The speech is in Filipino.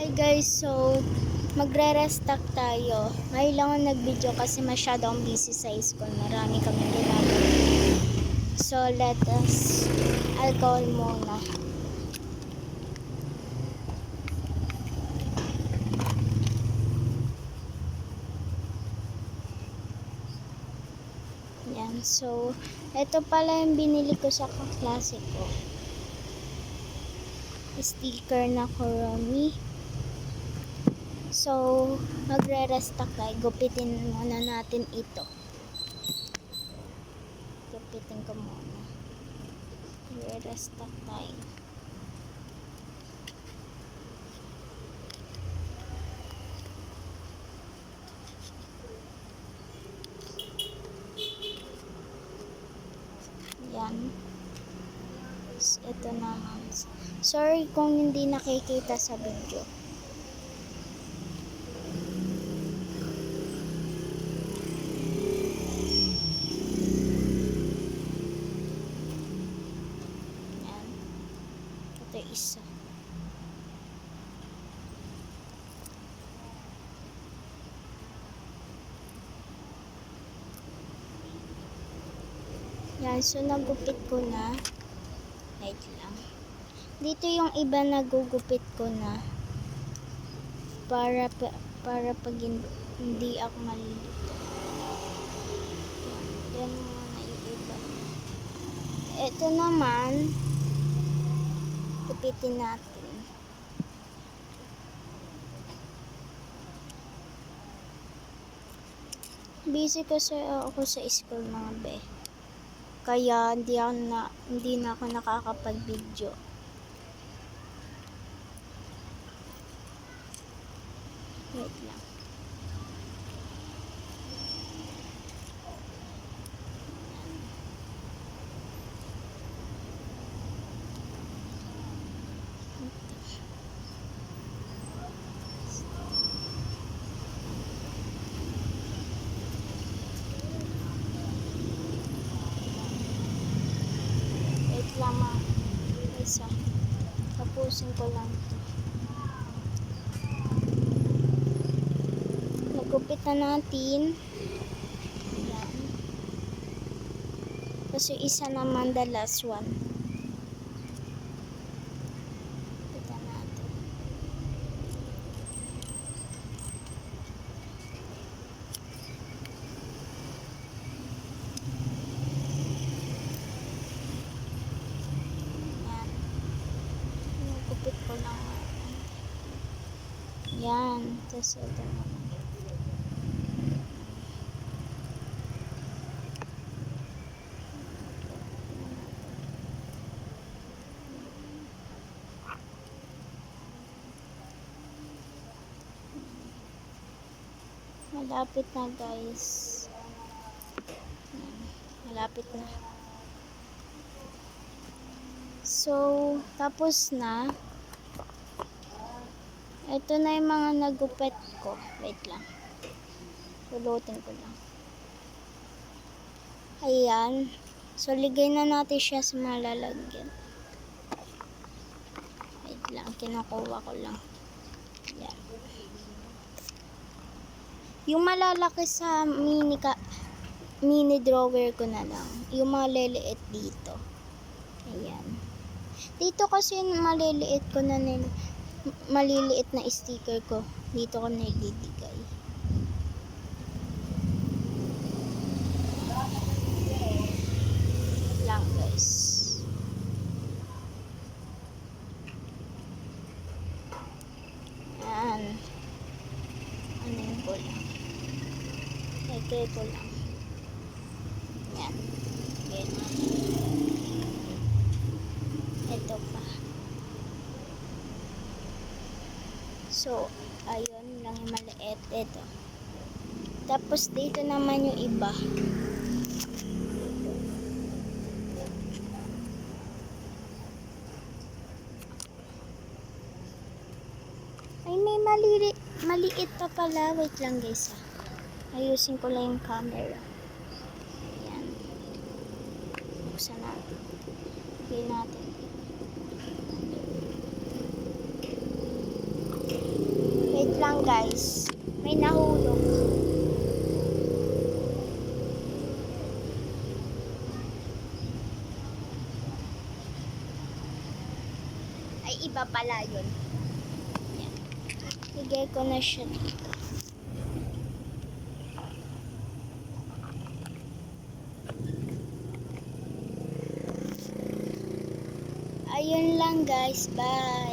Hi guys, so magre-restock tayo. Ngayon lang ako nag-video kasi masyado akong busy sa school. Marami kami ginagawa. So let us alcohol muna. Yan, so ito pala yung binili ko sa kaklase ko. Sticker na Kuromi. So, magre-restock tayo. Gupitin muna natin ito. Gupitin ko muna. Magre-restock tayo. Yan. Ito naman. Sorry kung hindi nakikita sa video. Yan. Ito isa. Yan. So, nagupit ko na. Wait lang. Dito yung iba nagugupit ko na. Para pag hindi ako malilito. Yan muna yung iba. Ito naman, gupitin natin. Busy kasi ako sa school mga be. Kaya hindi na ako nakakapag-video. Wait lang. Wait lang ma. Isa. Tapusin ko lang ito. Nagupit na natin. Yan. Kasi isa naman the last one. Gupitan natin. Yan. Nagupit ko lang. Yan. Tapos ito naman. Malapit na guys. Malapit na. So, tapos na. Ito na yung mga nagupit ko. Wait lang. Pulutin ko lang. Ayan. So, ligay na natin siya sa malalagyan. Wait lang. Kinukuha ko lang. Ayan. Yung malalaki sa mini drawer ko na lang. Yung mga liliit dito. Ayan. Dito kasi maliliit ko na maliliit na sticker ko. Dito ko nililagay. Lang guys. Ayan. Ano yung ko lang. Lagay ko lang. Yan. Ganyan. Ito pa. So, ayun lang yung maliit. Ito. Tapos dito naman yung iba. Ay, may maliit pa pala. Wait lang guys ha. Ayusin ko lang yung camera. Ayan. Buksan natin. Lagay natin. lang guys. May nahulog. Ay, iba pala yun. Yan. Ligay ko na siya dito. Ayun lang guys. Bye.